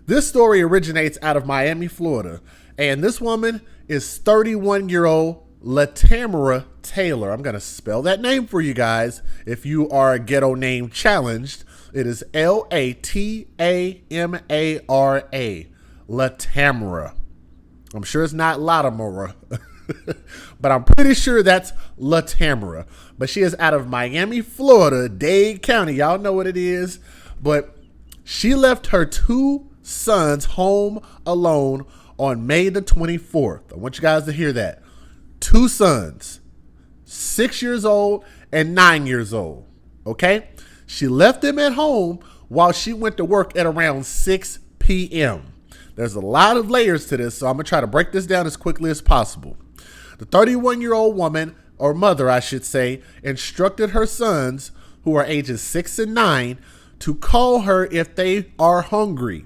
This story originates out of Miami, Florida, and this woman is 31-year-old Latamara Taylor. I'm going to spell that name for you guys. If you are a ghetto name challenged, it is Latamara. Latamara. I'm sure it's not Latamara, but I'm pretty sure that's Latamara. But she is out of Miami, Florida, Dade County. Y'all know what it is. But she left her two sons home alone on May the 24th. I want you guys to hear that. Two sons, 6 years old and 9 years old. Okay? She left them at home while she went to work at around 6 p.m. There's a lot of layers to this, so I'm going to try to break this down as quickly as possible. The 31-year-old woman, or mother, I should say, instructed her sons, who are ages 6 and 9, to call her if they are hungry.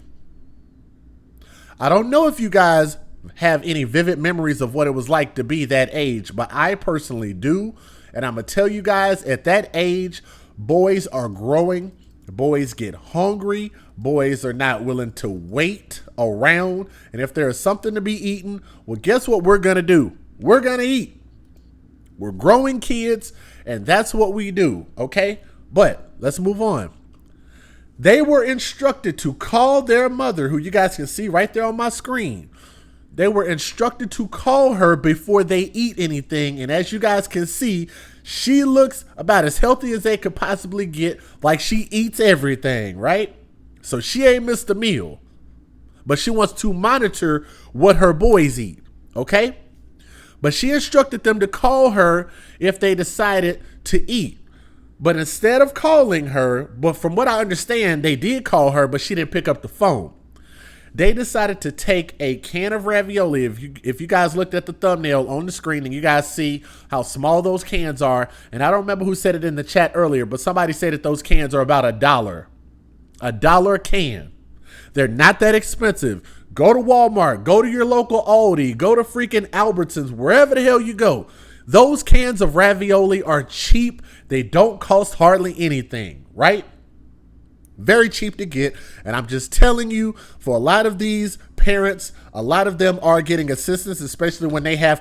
I don't know if you guys have any vivid memories of what it was like to be that age, but I personally do. And I'm going to tell you guys, at that age, boys are growing. Boys get hungry. Boys are not willing to wait around. And if there is something to be eaten, well, guess what we're going to do? We're going to eat. We're growing kids, and that's what we do, okay? But let's move on. They were instructed to call their mother, who you guys can see right there on my screen. They were instructed to call her before they eat anything. And as you guys can see, she looks about as healthy as they could possibly get, like she eats everything, right? So she ain't missed a meal. But she wants to monitor what her boys eat, okay? But she instructed them to call her if they decided to eat. But instead of calling her, but from what I understand, they did call her, but she didn't pick up the phone. They decided to take a can of ravioli. If you guys looked at the thumbnail on the screen and you guys see how small those cans are, and I don't remember who said it in the chat earlier, but somebody said that those cans are about $1. $1 a can. They're not that expensive. Go to Walmart, go to your local Aldi, go to freaking Albertsons, wherever the hell you go. Those cans of ravioli are cheap. They don't cost hardly anything, right? Very cheap to get. And I'm just telling you, for a lot of these parents, a lot of them are getting assistance, especially when they have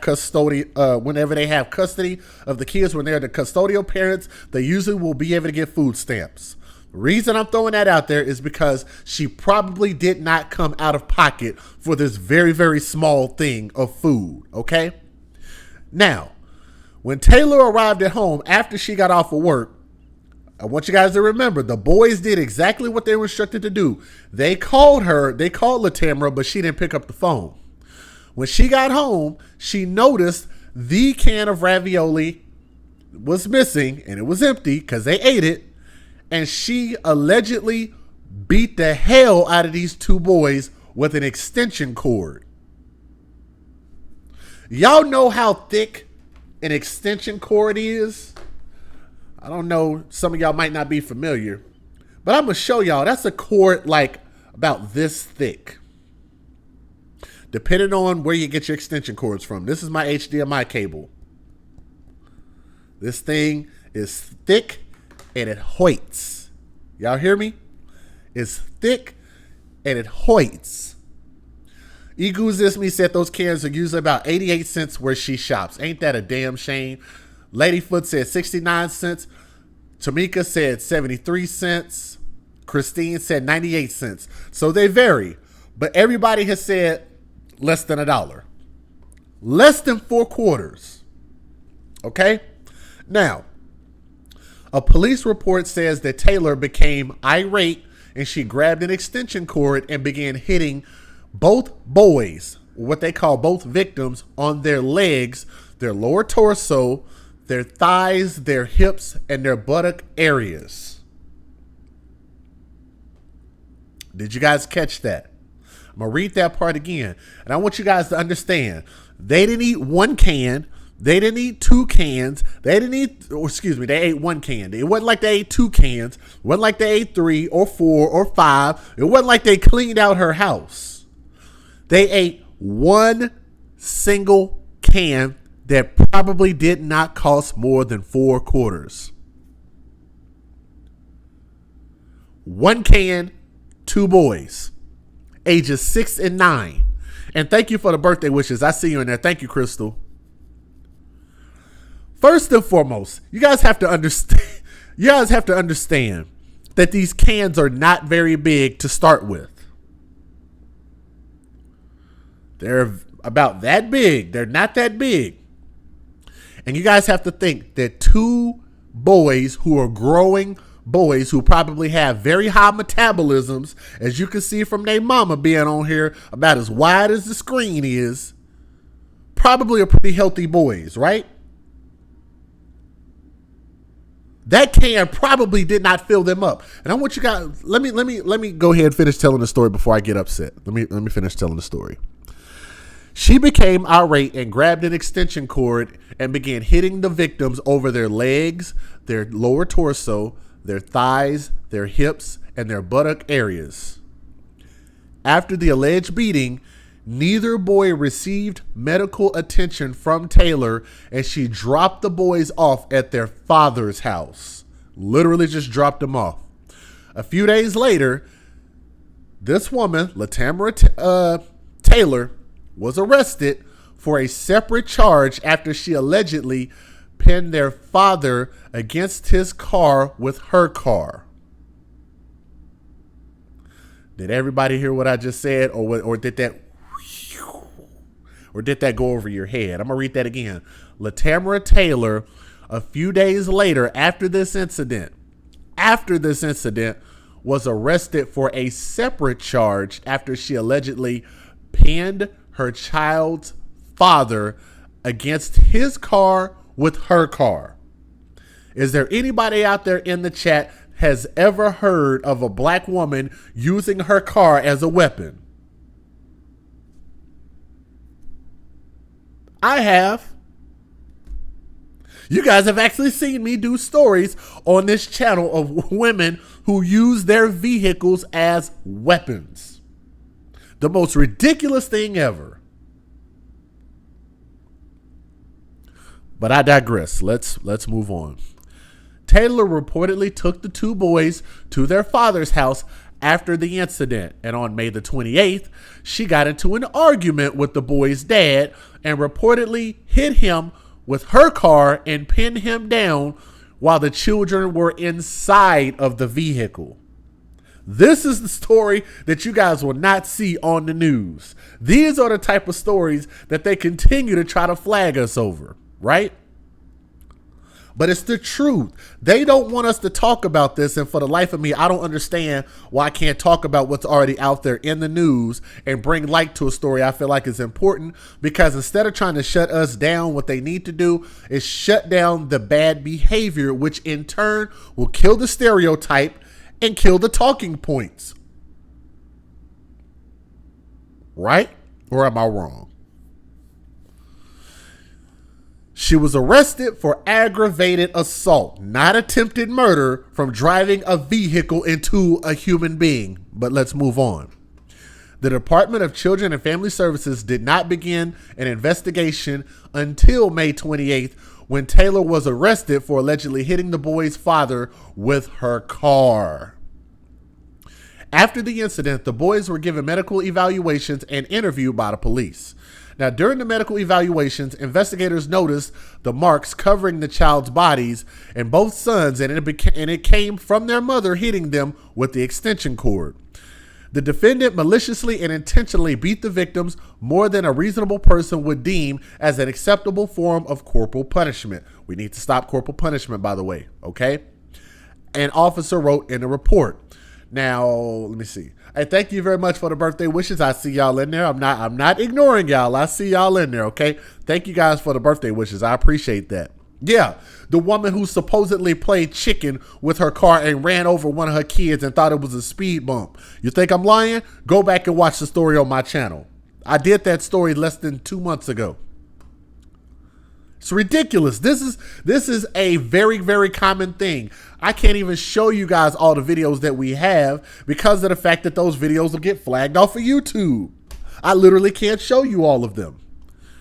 whenever they have custody of the kids. When they're the custodial parents, they usually will be able to get food stamps. The reason I'm throwing that out there is because she probably did not come out of pocket for this very, very small thing of food, okay? Now, when Taylor arrived at home after she got off of work, I want you guys to remember, the boys did exactly what they were instructed to do. They called Latamara, but she didn't pick up the phone. When she got home, she noticed the can of ravioli was missing, and it was empty because they ate it, and she allegedly beat the hell out of these two boys with an extension cord. Y'all know how thick an extension cord is? I don't know, some of y'all might not be familiar, but I'm gonna show y'all. That's a cord like about this thick, depending on where you get your extension cords from. This is my HDMI cable. This thing is thick and it hoits. Y'all hear me? It's thick and it hoits. Eguzisme said those cans are usually about 88 cents where she shops. Ain't that a damn shame? Ladyfoot said 69 cents. Tamika said 73 cents. Christine said 98 cents. So they vary. But everybody has said less than $1. Less than 4 quarters. Okay? Now, a police report says that Taylor became irate and she grabbed an extension cord and began hitting both boys, what they call both victims, on their legs, their lower torso, their thighs, their hips, and their buttock areas. Did you guys catch that? I'm going to read that part again. And I want you guys to understand, they didn't eat one can. They didn't eat 2 cans. They ate 1 can. It wasn't like they ate 2 cans. It wasn't like they ate 3 or 4 or 5. It wasn't like they cleaned out her house. They ate 1 single can that probably did not cost more than 4 quarters. 1 can, 2 boys. ages 6 and 9. And thank you for the birthday wishes. I see you in there. Thank you, Crystal. First and foremost, you guys have to understand. You guys have to understand that these cans are not very big to start with. They're about that big. They're not that big. And you guys have to think that two boys who are growing boys who probably have very high metabolisms, as you can see from their mama being on here about as wide as the screen is, probably are pretty healthy boys, right? That can probably did not fill them up. And I want you guys, let me go ahead and finish telling the story before I get upset. Let me finish telling the story. She became irate and grabbed an extension cord and began hitting the victims over their legs, their lower torso, their thighs, their hips, and their buttock areas. After the alleged beating, neither boy received medical attention from Taylor, and she dropped the boys off at their father's house. Literally just dropped them off. A few days later, this woman, Latamara Taylor, was arrested for a separate charge after she allegedly pinned their father against his car with her car. Did everybody hear what I just said, or did that go over your head? I'm gonna read that again. Latamara Taylor, a few days later after this incident, was arrested for a separate charge after she allegedly pinned her child's father against his car with her car. Is there anybody out there in the chat has ever heard of a black woman using her car as a weapon? I have. You guys have actually seen me do stories on this channel of women who use their vehicles as weapons. The most ridiculous thing ever. But I digress. Let's move on. Taylor reportedly took the two boys to their father's house after the incident, and on May the 28th, she got into an argument with the boy's dad and reportedly hit him with her car and pinned him down while the children were inside of the vehicle. This is the story that you guys will not see on the news. These are the type of stories that they continue to try to flag us over, right? But it's the truth. They don't want us to talk about this, and for the life of me, I don't understand why I can't talk about what's already out there in the news and bring light to a story I feel like is important, because instead of trying to shut us down, what they need to do is shut down the bad behavior, which in turn will kill the stereotype and kill the talking points. Right? Or am I wrong? She was arrested for aggravated assault, not attempted murder, from driving a vehicle into a human being. But let's move on. The Department of Children and Family Services did not begin an investigation until May 28th, when Taylor was arrested for allegedly hitting the boy's father with her car. After the incident, the boys were given medical evaluations and interviewed by the police. Now, during the medical evaluations, investigators noticed the marks covering the child's bodies and both sons, and it came from their mother hitting them with the extension cord. The defendant maliciously and intentionally beat the victims more than a reasonable person would deem as an acceptable form of corporal punishment. We need to stop corporal punishment, by the way, okay? An officer wrote in the report. Now, let me see. Hey, thank you very much for the birthday wishes. I see y'all in there. I'm not ignoring y'all. I see y'all in there, okay? Thank you guys for the birthday wishes. I appreciate that. Yeah, the woman who supposedly played chicken with her car and ran over one of her kids and thought it was a speed bump. You think I'm lying? Go back and watch the story on my channel. I did that story less than 2 months ago. It's ridiculous. This is a very, very common thing. I can't even show you guys all the videos that we have because of the fact that those videos will get flagged off of YouTube. I literally can't show you all of them.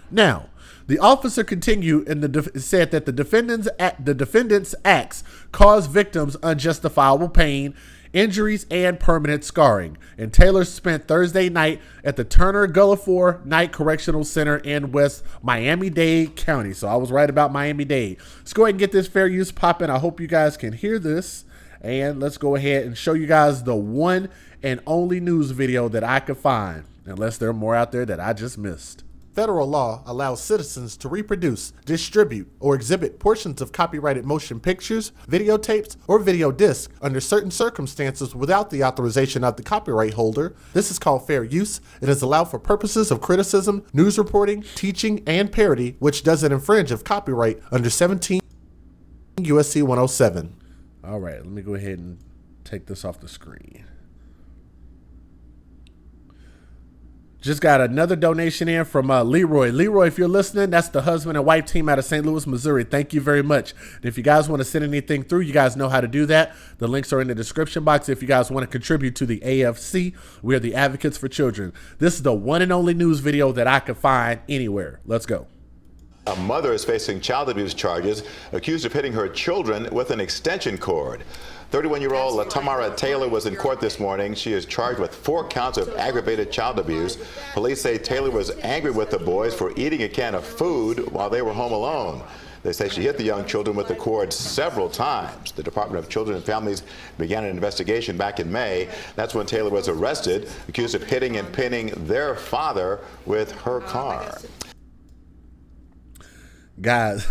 Now, the officer continued and said that the defendant's acts caused victims unjustifiable pain injuries, and permanent scarring. And Taylor spent Thursday night at the Turner Gulliford Night Correctional Center in West Miami-Dade County. So I was right about Miami-Dade. Let's go ahead and get this fair use popping. I hope you guys can hear this. And let's go ahead and show you guys the one and only news video that I could find, unless there are more out there that I just missed. Federal law allows citizens to reproduce, distribute, or exhibit portions of copyrighted motion pictures, videotapes, or video discs under certain circumstances without the authorization of the copyright holder. This is called fair use. It is allowed for purposes of criticism, news reporting, teaching, and parody, which doesn't infringe of copyright under 17 U.S.C. 107. All right, let me go ahead and take this off the screen. Just got another donation in from Leroy. Leroy, if you're listening, that's the husband and wife team out of St. Louis, Missouri. Thank you very much. And if you guys want to send anything through, you guys know how to do that. The links are in the description box. If you guys want to contribute to the AFC, we are the Advocates for Children. This is the one and only news video that I could find anywhere. Let's go. A mother is facing child abuse charges, accused of hitting her children with an extension cord. 31-year-old Latamara Taylor was in court this morning. She is charged with 4 counts of aggravated child abuse. Police say Taylor was angry with the boys for eating a can of food while they were home alone. They say she hit the young children with the cord several times. The Department of Children and Families began an investigation back in May. That's when Taylor was arrested, accused of hitting and pinning their father with her car. Guys,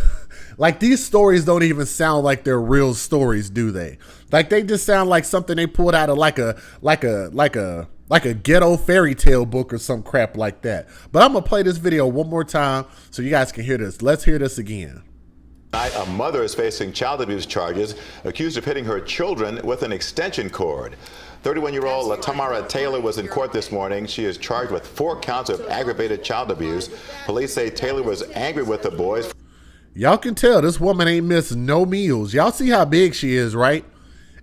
like, these stories don't even sound like they're real stories, do they? Like, they just sound like something they pulled out of like a ghetto fairy tale book or some crap like that. But I'm gonna play this video one more time so you guys can hear this. Let's hear this again. A mother is facing child abuse charges, accused of hitting her children with an extension cord. 31-year-old Latamara Taylor was in court this morning. She is charged with 4 counts of aggravated child abuse. Police say Taylor was angry with the boys. Y'all can tell this woman ain't missed no meals. Y'all see how big she is, right?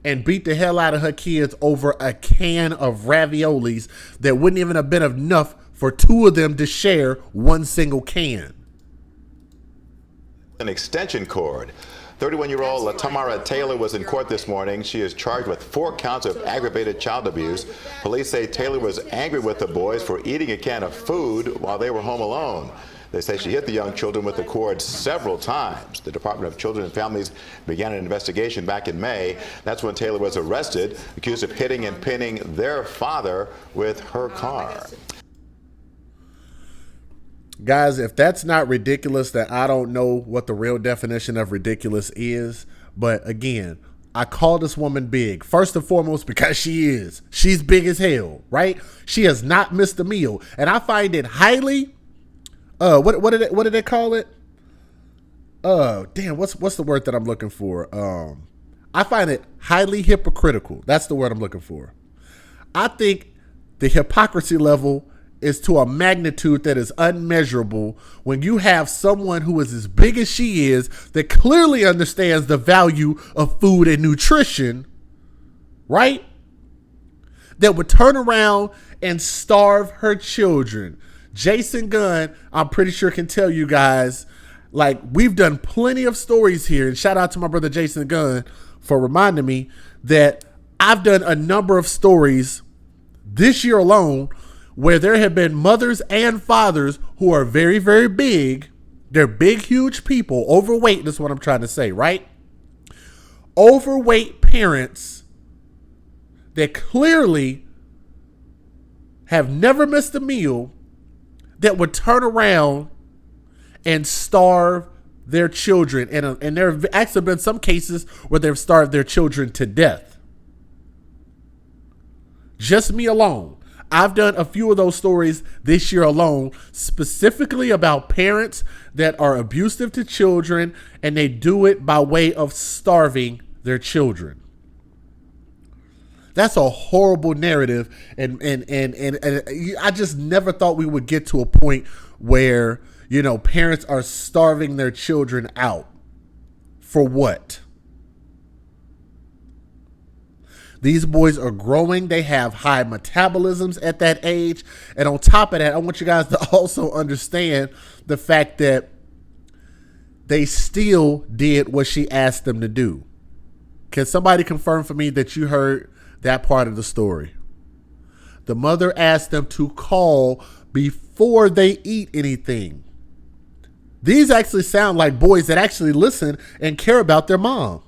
And beat the hell out of her kids over a can of raviolis that wouldn't even have been enough for 2 of them to share one single can. An extension cord. 31-year-old Latamara Taylor was in court this morning. She is charged with 4 counts of aggravated child abuse. Police say Taylor was angry with the boys for eating a can of food while they were home alone. They say she hit the young children with the cord several times. The Department of Children and Families began an investigation back in May. That's when Taylor was arrested, accused of hitting and pinning their father with her car. Guys, if that's not ridiculous, then I don't know what the real definition of ridiculous is. But again, I call this woman big. First and foremost, because she is. She's big as hell, right? She has not missed a meal. And I find it highly... what did they call it? Damn, what's the word that I'm looking for? I find it highly hypocritical. That's the word I'm looking for. I think the hypocrisy level is to a magnitude that is unmeasurable when you have someone who is as big as she is that clearly understands the value of food and nutrition, right? That would turn around and starve her children. Jason Gunn, I'm pretty sure, can tell you guys, like, we've done plenty of stories here, and shout out to my brother Jason Gunn for reminding me that I've done a number of stories this year alone where there have been mothers and fathers who are very, very big. They're big, huge people, overweight, that's what I'm trying to say, right? Overweight parents that clearly have never missed a meal that would turn around and starve their children. And there have actually been some cases where they've starved their children to death. Just me alone. I've done a few of those stories this year alone, specifically about parents that are abusive to children, and they do it by way of starving their children. That's a horrible narrative, and I just never thought we would get to a point where, you know, parents are starving their children out. For what? These boys are growing. They have high metabolisms at that age. And on top of that, I want you guys to also understand the fact that they still did what she asked them to do. Can somebody confirm for me that you heard that part of the story. The mother asked them to call before they eat anything. These actually sound like boys that actually listen and care about their mom.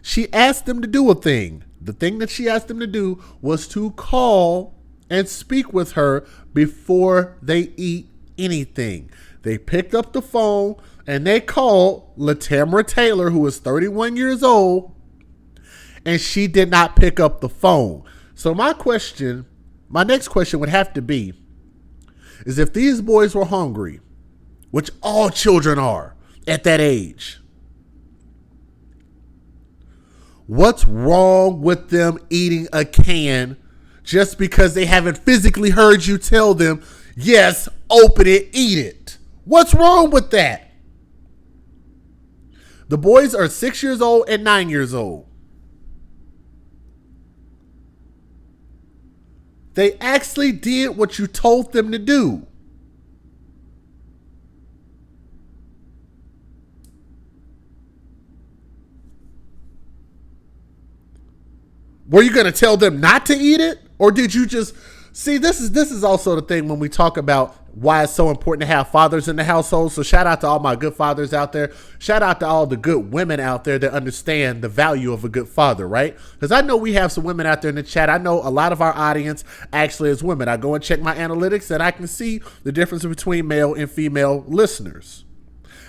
She asked them to do a thing. The thing that she asked them to do was to call and speak with her before they eat anything. They picked up the phone and they called Latamara Taylor, who was 31 years old, and she did not pick up the phone. So my next question would have to be, is if these boys were hungry, which all children are at that age, what's wrong with them eating a can just because they haven't physically heard you tell them, yes, open it, eat it? What's wrong with that? The boys are 6 years old and 9 years old. They actually did what you told them to do. Were you going to tell them not to eat it? Or did you just see, this is also the thing when we talk about why it's so important to have fathers in the household. So shout out to all my good fathers out there. Shout out to all the good women out there that understand the value of a good father, right? Because I know we have some women out there in the chat. I know a lot of our audience actually is women. I go and check my analytics and I can see the difference between male and female listeners.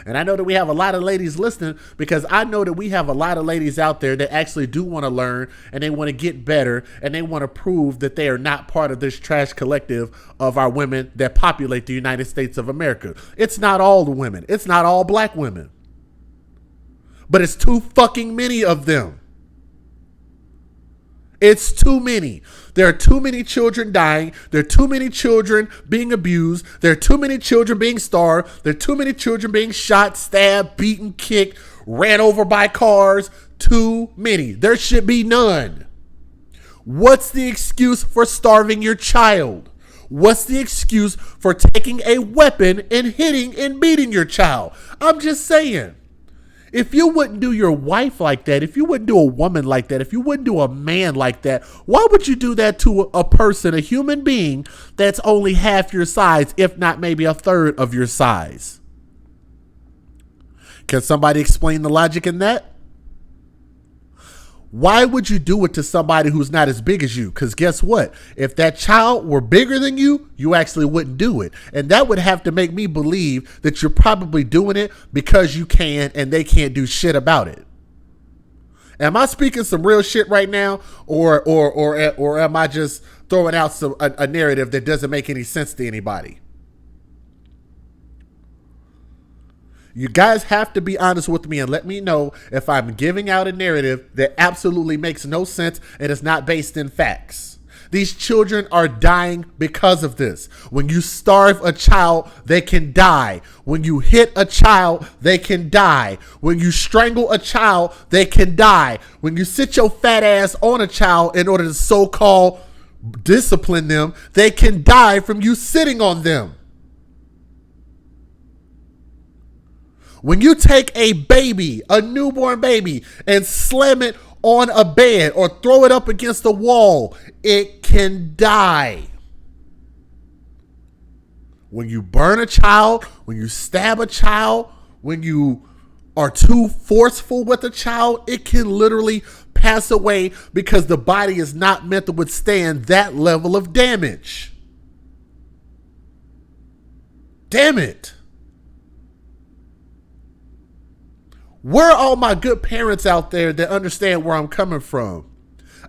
And I know that we have a lot of ladies listening because I know that we have a lot of ladies out there that actually do want to learn and they want to get better and they want to prove that they are not part of this trash collective of our women that populate the United States of America. It's not all the women. It's not all black women. But it's too fucking many of them. It's too many. There are too many children dying. There are too many children being abused. There are too many children being starved. There are too many children being shot, stabbed, beaten, kicked, ran over by cars. Too many. There should be none. What's the excuse for starving your child? What's the excuse for taking a weapon and hitting and beating your child? I'm just saying. If you wouldn't do your wife like that, if you wouldn't do a woman like that, if you wouldn't do a man like that, why would you do that to a person, a human being that's only half your size, if not maybe a third of your size? Can somebody explain the logic in that? Why would you do it to somebody who's not as big as you? Because guess what? If that child were bigger than you, you actually wouldn't do it. And that would have to make me believe that you're probably doing it because you can and they can't do shit about it. Am I speaking some real shit right now? Or am I just throwing out a narrative that doesn't make any sense to anybody? You guys have to be honest with me and let me know if I'm giving out a narrative that absolutely makes no sense and is not based in facts. These children are dying because of this. When you starve a child, they can die. When you hit a child, they can die. When you strangle a child, they can die. When you sit your fat ass on a child in order to so-called discipline them, they can die from you sitting on them. When you take a baby, a newborn baby, and slam it on a bed or throw it up against the wall, it can die. When you burn a child, when you stab a child, when you are too forceful with a child, it can literally pass away because the body is not meant to withstand that level of damage. Damn it. Where are all my good parents out there that understand where I'm coming from?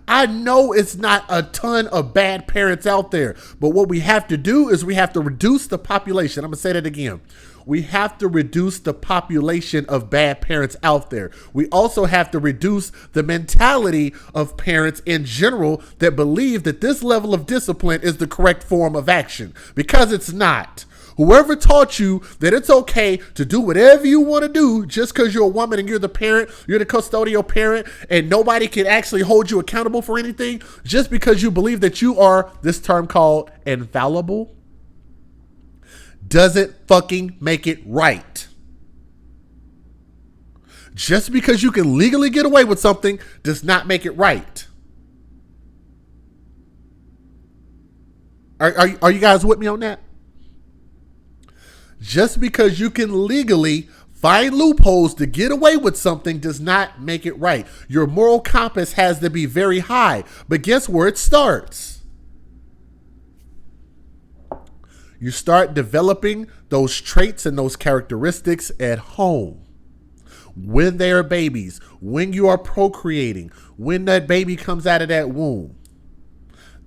I know it's not a ton of bad parents out there, but what we have to do is we have to reduce the population. I'm going to say that again. We have to reduce the population of bad parents out there. We also have to reduce the mentality of parents in general that believe that this level of discipline is the correct form of action, because it's not. Whoever taught you that it's okay to do whatever you want to do just because you're a woman and you're the parent, you're the custodial parent, and nobody can actually hold you accountable for anything just because you believe that you are, this term called infallible, doesn't fucking make it right. Just because you can legally get away with something does not make it right. Are you guys with me on that? Just because you can legally find loopholes to get away with something does not make it right. Your moral compass has to be very high. But guess where it starts? You start developing those traits and those characteristics at home. When they are babies, when you are procreating, when that baby comes out of that womb.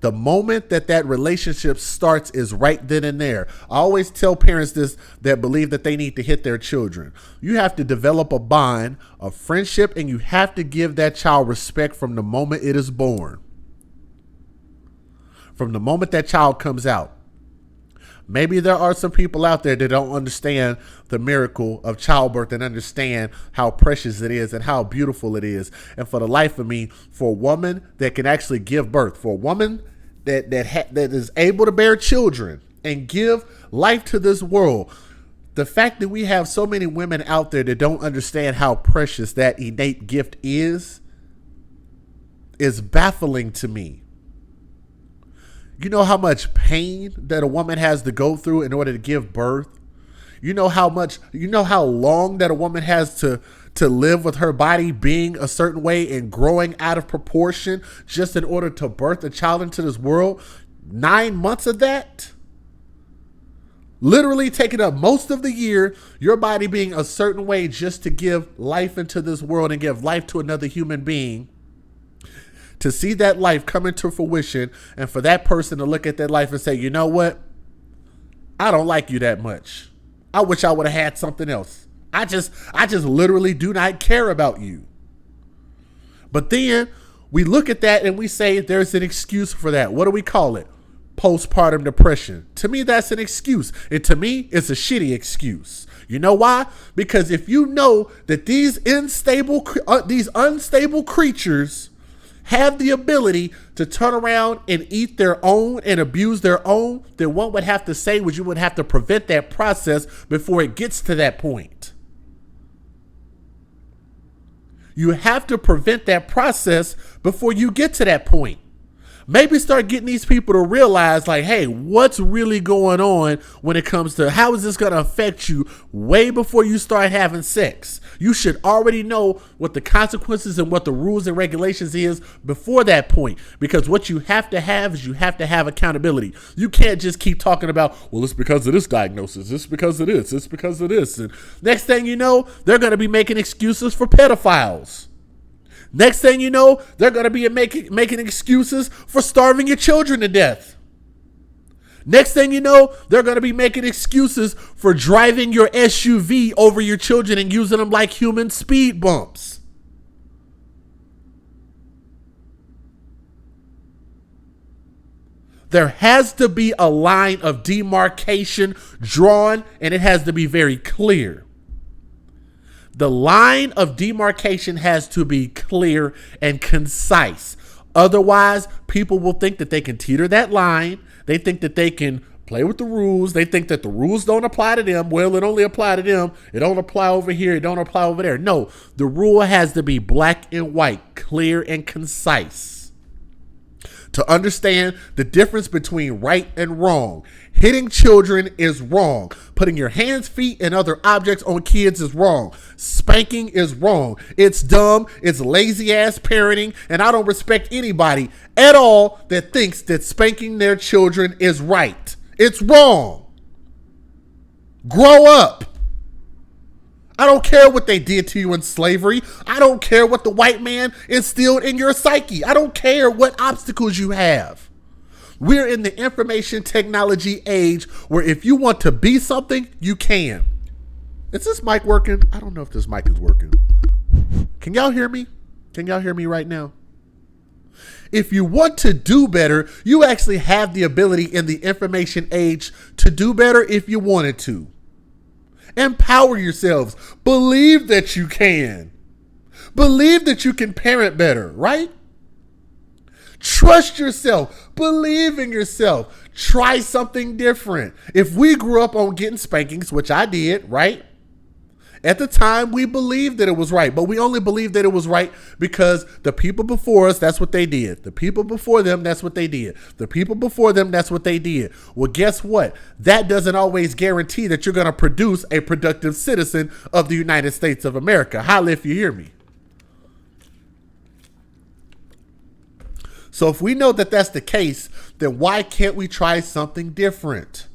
The moment that relationship starts is right then and there. I always tell parents this that believe that they need to hit their children. You have to develop a bond, a friendship, and you have to give that child respect from the moment it is born. From the moment that child comes out. Maybe there are some people out there that don't understand the miracle of childbirth and understand how precious it is and how beautiful it is. And for the life of me, for a woman that can actually give birth, for a woman that is able to bear children and give life to this world, the fact that we have so many women out there that don't understand how precious that innate gift is baffling to me. You know how much pain that a woman has to go through in order to give birth? You know how long that a woman has to live with her body being a certain way and growing out of proportion just in order to birth a child into this world? 9 months of that? Literally taking up most of the year, your body being a certain way just to give life into this world and give life to another human being. To see that life come into fruition and for that person to look at that life and say, you know what? I don't like you that much. I wish I would have had something else. I just literally do not care about you. But then we look at that and we say there's an excuse for that. What do we call it? Postpartum depression. To me, that's an excuse. And to me, it's a shitty excuse. You know why? Because if you know that these unstable creatures have the ability to turn around and eat their own and abuse their own, then one would have to say was you would have to prevent that process before it gets to that point. You have to prevent that process before you get to that point. Maybe start getting these people to realize, like, hey, what's really going on when it comes to how is this going to affect you way before you start having sex? You should already know what the consequences and what the rules and regulations is before that point. Because what you have to have is you have to have accountability. You can't just keep talking about, well, it's because of this diagnosis. It's because of this. It's because of this. And next thing you know, they're going to be making excuses for pedophiles. Next thing you know, they're going to be making excuses for starving your children to death. Next thing you know, they're going to be making excuses for driving your SUV over your children and using them like human speed bumps. There has to be a line of demarcation drawn, and it has to be very clear. The line of demarcation has to be clear and concise. Otherwise, people will think that they can teeter that line. They think that they can play with the rules. They think that the rules don't apply to them. Well, it only apply to them. It don't apply over here. It don't apply over there. No, the rule has to be black and white, clear and concise. To understand the difference between right and wrong. Hitting children is wrong. Putting your hands, feet, and other objects on kids is wrong. Spanking is wrong. It's dumb. It's lazy ass parenting. And I don't respect anybody at all that thinks that spanking their children is right. It's wrong. Grow up. I don't care what they did to you in slavery. I don't care what the white man instilled in your psyche. I don't care what obstacles you have. We're in the information technology age where if you want to be something, you can. Is this mic working? I don't know if this mic is working. Can y'all hear me? Can y'all hear me right now? If you want to do better, you actually have the ability in the information age to do better if you wanted to. Empower yourselves. Believe that you can. Believe that you can parent better, right? Trust yourself. Believe in yourself. Try something different. If we grew up on getting spankings, which I did, right? At the time, we believed that it was right, but we only believed that it was right because the people before us, that's what they did. The people before them, that's what they did. The people before them, that's what they did. Well, guess what? That doesn't always guarantee that you're going to produce a productive citizen of the United States of America. Holla if you hear me. So if we know that that's the case, then why can't we try something different?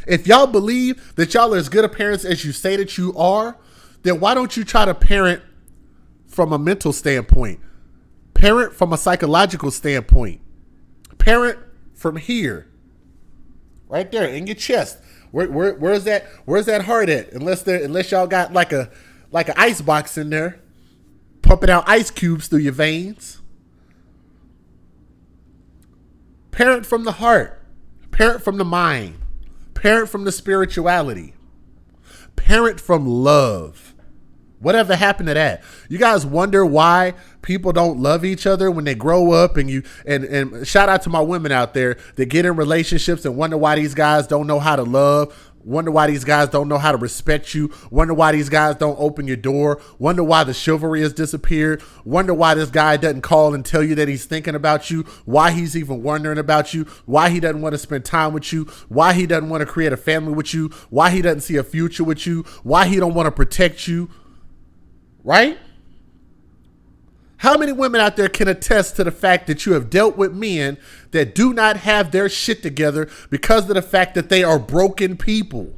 If y'all believe that y'all are as good a parents as you say that you are, then why don't you try to parent from a mental standpoint? Parent from a psychological standpoint. Parent from here. Right there in your chest. Where's that heart at? Unless y'all got like an ice box in there, pumping out ice cubes through your veins. Parent from the heart. Parent from the mind. Parent from the spirituality. Parent from love. Whatever happened to that? You guys wonder why people don't love each other when they grow up, and shout out to my women out there that get in relationships and wonder why these guys don't know how to love, wonder why these guys don't know how to respect you, wonder why these guys don't open your door, wonder why the chivalry has disappeared, wonder why this guy doesn't call and tell you that he's thinking about you, why he's even wondering about you, why he doesn't want to spend time with you, why he doesn't want to create a family with you, why he doesn't see a future with you, why he don't want to protect you, right? How many women out there can attest to the fact that you have dealt with men that do not have their shit together because of the fact that they are broken people?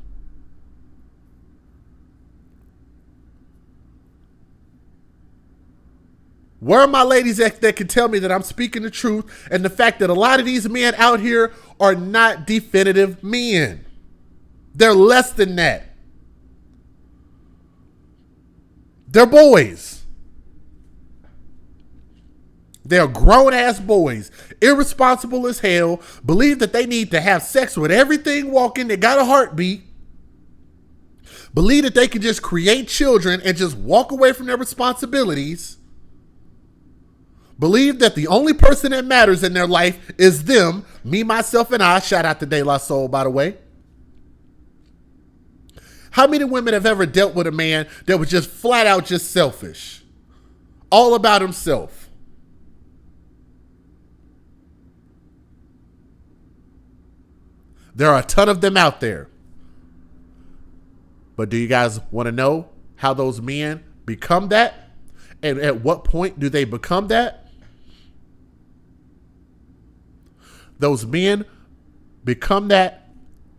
Where are my ladies that can tell me that I'm speaking the truth, and the fact that a lot of these men out here are not definitive men? They're less than that. They're boys. They're grown-ass boys, irresponsible as hell, believe that they need to have sex with everything walking that got a heartbeat, believe that they can just create children and just walk away from their responsibilities, believe that the only person that matters in their life is them, me, myself, and I. Shout out to De La Soul, by the way. How many women have ever dealt with a man that was just flat out just selfish? All about himself. There are a ton of them out there. But do you guys want to know how those men become that? And at what point do they become that? Those men become that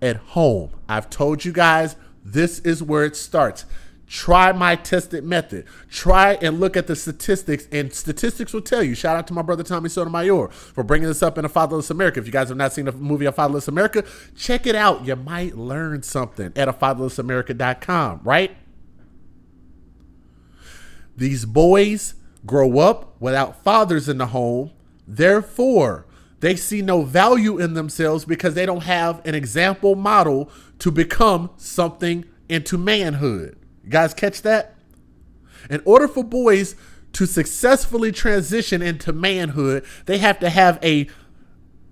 at home. I've told you guys, this is where it starts. Try my tested method. Try and look at the statistics, and statistics will tell you. Shout out to my brother Tommy Sotomayor for bringing this up in A Fatherless America. If you guys have not seen the movie A Fatherless America, check it out. You might learn something at afatherlessamerica.com, right? These boys grow up without fathers in the home. Therefore, they see no value in themselves because they don't have an example model to become something into manhood. You guys catch that? In order for boys to successfully transition into manhood, they have to have a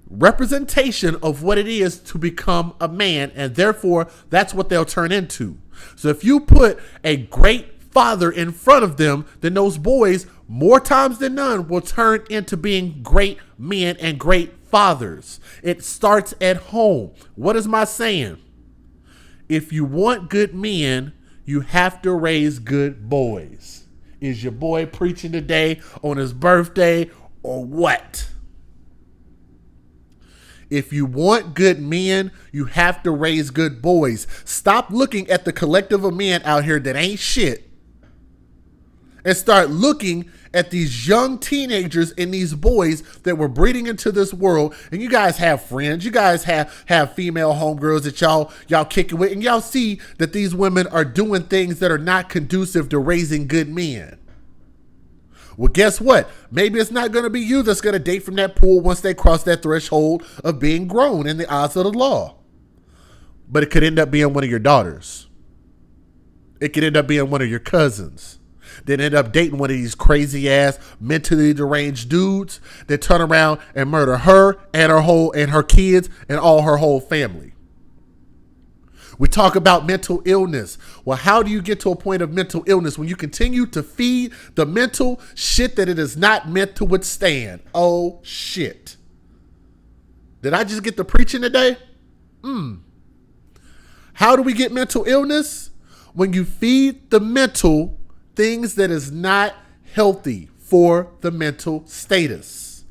representation of what it is to become a man, and therefore that's what they'll turn into. So if you put a great father in front of them, then those boys, more times than none, will turn into being great men and great fathers. It starts at home. What is my saying? If you want good men, you have to raise good boys. Is your boy preaching today on his birthday or what? If you want good men, you have to raise good boys. Stop looking at the collective of men out here that ain't shit and start looking at these young teenagers and these boys that were breeding into this world. And you guys have friends. You guys have female homegirls that y'all kicking with. And y'all see that these women are doing things that are not conducive to raising good men. Well, guess what? Maybe it's not going to be you that's going to date from that pool once they cross that threshold of being grown in the eyes of the law. But it could end up being one of your daughters. It could end up being one of your cousins. Then end up dating one of these crazy ass mentally deranged dudes that turn around and murder her and her kids and all her whole family. We talk about mental illness. Well, how do you get to a point of mental illness when you continue to feed the mental shit that it is not meant to withstand? Oh, shit. Did I just get the preaching today? How do we get mental illness? When you feed the mental things that is not healthy for the mental status.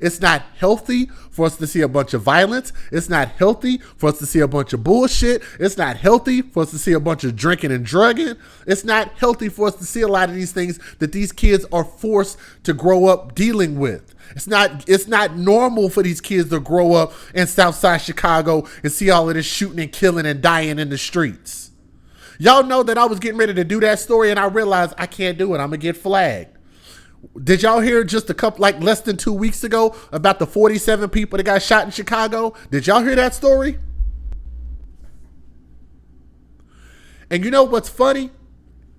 It's not healthy for us to see a bunch of violence. It's not healthy for us to see a bunch of bullshit. It's not healthy for us to see a bunch of drinking and drugging. It's not healthy for us to see a lot of these things that these kids are forced to grow up dealing with. It's not normal for these kids to grow up in Southside Chicago and see all of this shooting and killing and dying in the streets. Y'all know that I was getting ready to do that story and I realized I can't do it. I'm going to get flagged. Did y'all hear just less than 2 weeks ago about the 47 people that got shot in Chicago? Did y'all hear that story? And you know what's funny?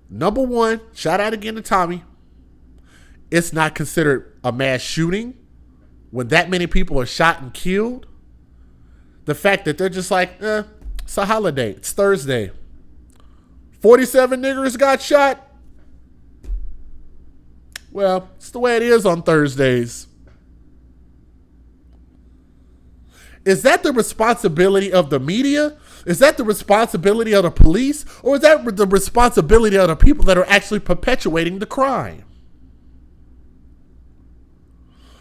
Number one, shout out again to Tommy. It's not considered a mass shooting when that many people are shot and killed. The fact that they're just like, it's a holiday. It's Thursday. 47 niggers got shot. Well, it's the way it is on Thursdays. Is that the responsibility of the media? Is that the responsibility of the police? Or is that the responsibility of the people that are actually perpetuating the crime?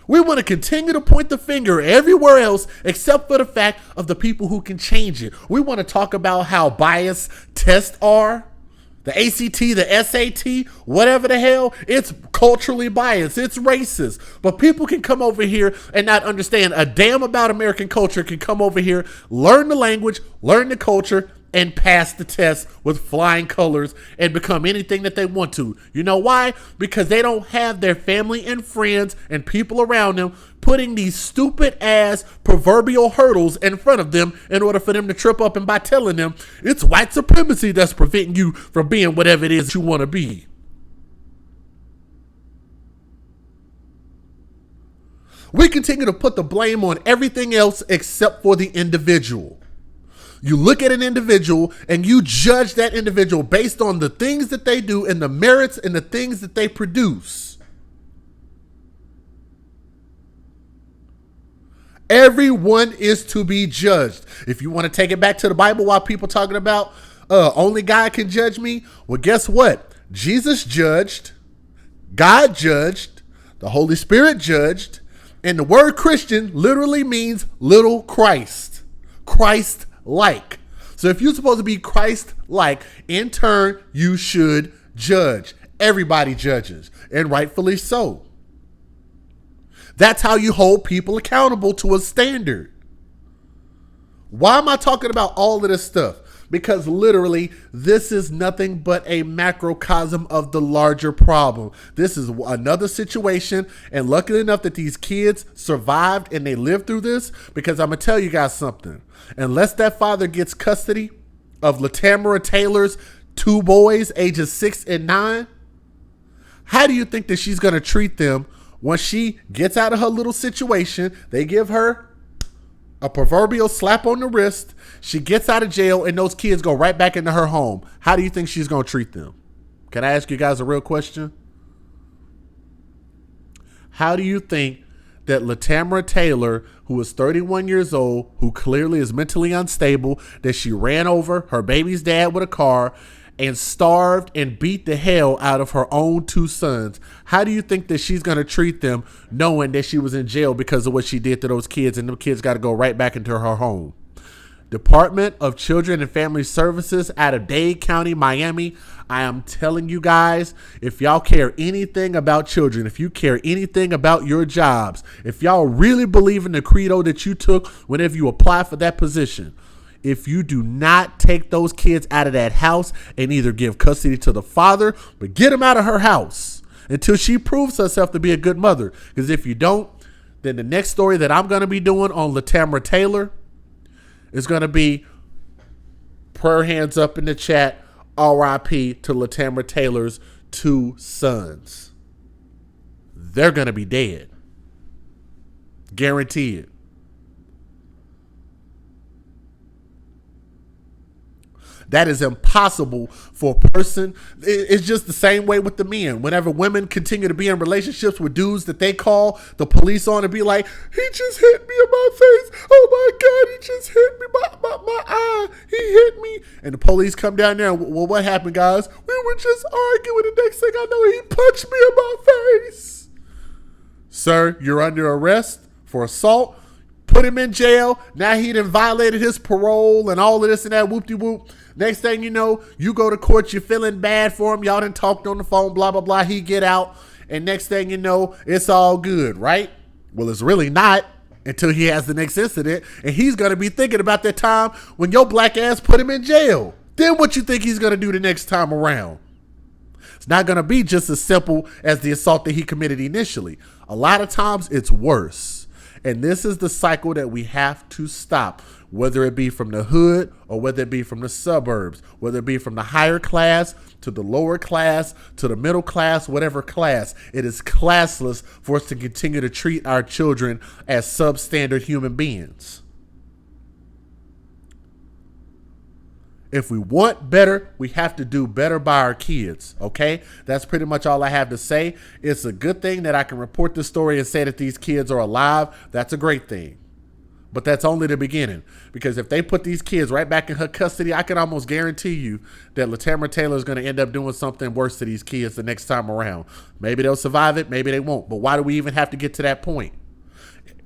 We want to continue to point the finger everywhere else except for the fact of the people who can change it. We want to talk about how biased tests are. The ACT, the SAT, whatever the hell, it's culturally biased. It's racist. But people can come over here and not understand a damn about American culture, can come over here, learn the language, learn the culture, and pass the test with flying colors and become anything that they want to. You know why? Because they don't have their family and friends and people around them putting these stupid ass proverbial hurdles in front of them in order for them to trip up, and by telling them it's white supremacy that's preventing you from being whatever it is you want to be. We continue to put the blame on everything else except for the individual. You look at an individual and you judge that individual based on the things that they do and the merits and the things that they produce. Everyone is to be judged. If you want to take it back to the Bible while people talking about only God can judge me, well, guess what? Jesus judged, God judged, the Holy Spirit judged, and the word Christian literally means little Christ, Christ-like. So if you're supposed to be Christ-like, in turn, you should judge. Everybody judges, and rightfully so. That's how you hold people accountable to a standard. Why am I talking about all of this stuff? Because literally, this is nothing but a macrocosm of the larger problem. This is another situation, and lucky enough that these kids survived and they lived through this, because I'm going to tell you guys something. Unless that father gets custody of Latamara Taylor's 2 boys, ages 6 and 9, how do you think that she's going to treat them once she gets out of her little situation? They give her a proverbial slap on the wrist. She gets out of jail and those kids go right back into her home. How do you think she's going to treat them? Can I ask you guys a real question? How do you think that Latamara Taylor, who is 31 years old, who clearly is mentally unstable, that she ran over her baby's dad with a car and starved and beat the hell out of her own 2 sons, how do you think that she's going to treat them knowing that she was in jail because of what she did to those kids, and them kids got to go right back into her home? Department of Children and Family Services out of Dade County, Miami. I am telling you guys, if y'all care anything about children, if you care anything about your jobs, if y'all really believe in the credo that you took whenever you apply for that position, if you do not take those kids out of that house and either give custody to the father, but get them out of her house until she proves herself to be a good mother. Because if you don't, then the next story that I'm going to be doing on Latamara Taylor is going to be prayer hands up in the chat, R.I.P. to Latamara Taylor's 2 sons. They're going to be dead. Guaranteed. That is impossible for a person. It's just the same way with the men. Whenever women continue to be in relationships with dudes that they call the police on and be like, he just hit me in my face. Oh my God, he just hit me, my eye. He hit me. And the police come down there and, well, what happened, guys? We were just arguing. The next thing I know, he punched me in my face. Sir, you're under arrest for assault. Put him in jail. Now he done violated his parole and all of this and that, whoop-de-whoop. Next thing you know, you go to court, you're feeling bad for him. Y'all done talked on the phone, blah, blah, blah. He get out. And next thing you know, it's all good, right? Well, it's really not until he has the next incident. And he's going to be thinking about that time when your black ass put him in jail. Then what you think he's going to do the next time around? It's not going to be just as simple as the assault that he committed initially. A lot of times it's worse. And this is the cycle that we have to stop, whether it be from the hood or whether it be from the suburbs, whether it be from the higher class to the lower class to the middle class, whatever class. It is classless for us to continue to treat our children as substandard human beings. If we want better, we have to do better by our kids, okay? That's pretty much all I have to say. It's a good thing that I can report this story and say that these kids are alive. That's a great thing. But that's only the beginning. Because if they put these kids right back in her custody, I can almost guarantee you that Latamara Taylor is going to end up doing something worse to these kids the next time around. Maybe they'll survive it, maybe they won't. But why do we even have to get to that point?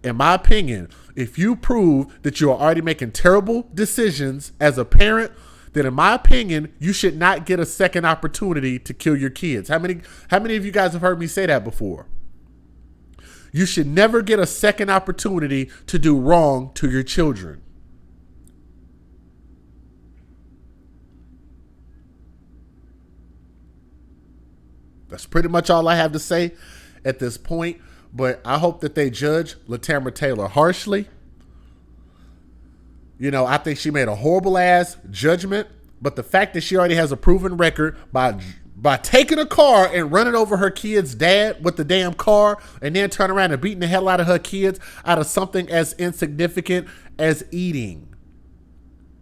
In my opinion, if you prove that you are already making terrible decisions as a parent, then in my opinion, you should not get a second opportunity to kill your kids. How many of you guys have heard me say that before? You should never get a second opportunity to do wrong to your children. That's pretty much all I have to say at this point. But I hope that they judge Latamara Taylor harshly. You know, I think she made a horrible ass judgment, but the fact that she already has a proven record by taking a car and running over her kid's dad with the damn car and then turning around and beating the hell out of her kids out of something as insignificant as eating.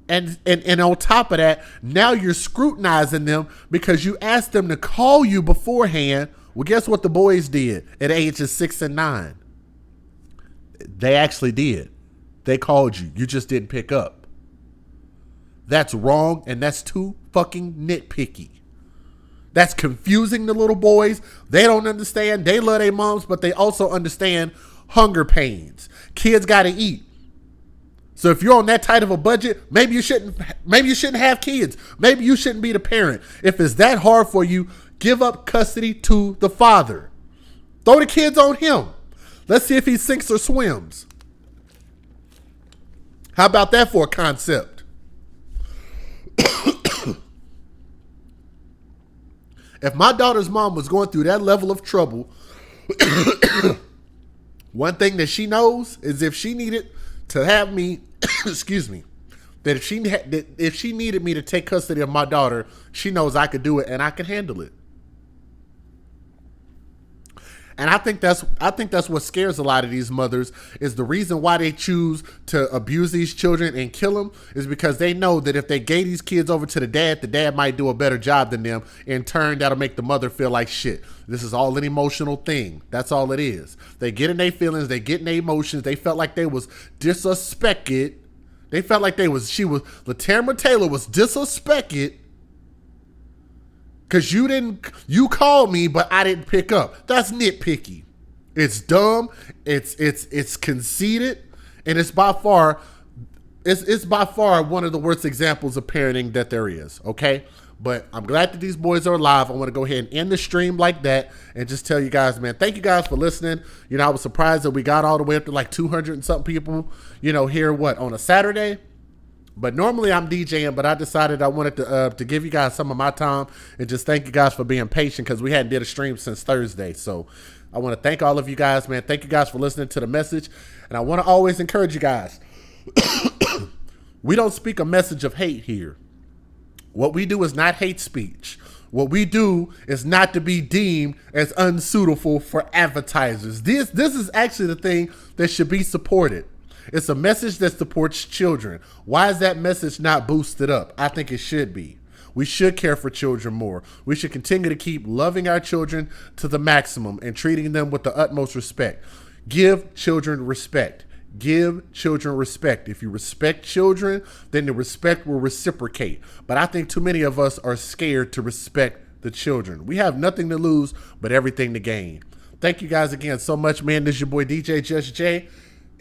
And on top of that, now you're scrutinizing them because you asked them to call you beforehand. Well, guess what the boys did at ages 6 and 9? They actually did. They called you. You just didn't pick up. That's wrong, and that's too fucking nitpicky. That's confusing the little boys. They don't understand. They love their moms, but they also understand hunger pains. Kids got to eat. So if you're on that tight of a budget, maybe you shouldn't have kids. Maybe you shouldn't be the parent. If it's that hard for you, give up custody to the father. Throw the kids on him. Let's see if he sinks or swims. How about that for a concept? If my daughter's mom was going through that level of trouble, one thing that she knows is if she needed to have me, excuse me, that if she needed me to take custody of my daughter, she knows I could do it and I can handle it. And I think that's what scares a lot of these mothers is the reason why they choose to abuse these children and kill them is because they know that if they gave these kids over to the dad might do a better job than them. In turn, that'll make the mother feel like shit. This is all an emotional thing. That's all it is. They get in their feelings. They get in their emotions. They felt like they was disrespected. They felt like Latamara Taylor was disrespected. Because you called me, but I didn't pick up. That's nitpicky. It's dumb. It's conceited, and it's by far one of the worst examples of parenting that there is. Okay, but I'm glad that these boys are alive. I want to go ahead and end the stream like that, and just tell you guys, man, thank you guys for listening. You know, I was surprised that we got all the way up to like 200 and something people. You know, here on a Saturday. But normally I'm DJing, but I decided I wanted to give you guys some of my time and just thank you guys for being patient because we hadn't did a stream since Thursday. So I want to thank all of you guys, man. Thank you guys for listening to the message. And I want to always encourage you guys. We don't speak a message of hate here. What we do is not hate speech. What we do is not to be deemed as unsuitable for advertisers. This is actually the thing that should be supported. It's a message that supports children. Why is that message not boosted up? I think it should be. We should care for children more. We should continue to keep loving our children to the maximum and treating them with the utmost respect. Give children respect. Give children respect. If you respect children, then the respect will reciprocate. But I think too many of us are scared to respect the children. We have nothing to lose, but everything to gain. Thank you guys again so much, man. This is your boy, DJ Just Jay.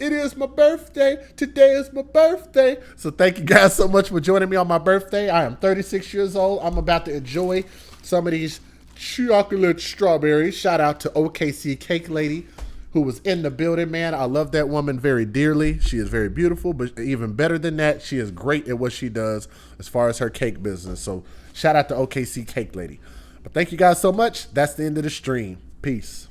It is my birthday. Today is my birthday. So thank you guys so much for joining me on my birthday. I am 36 years old. I'm about to enjoy some of these chocolate strawberries. Shout out to OKC Cake Lady, who was in the building, man. I love that woman very dearly. She is very beautiful, but even better than that, she is great at what she does as far as her cake business. So shout out to OKC Cake Lady. But thank you guys so much. That's the end of the stream. Peace.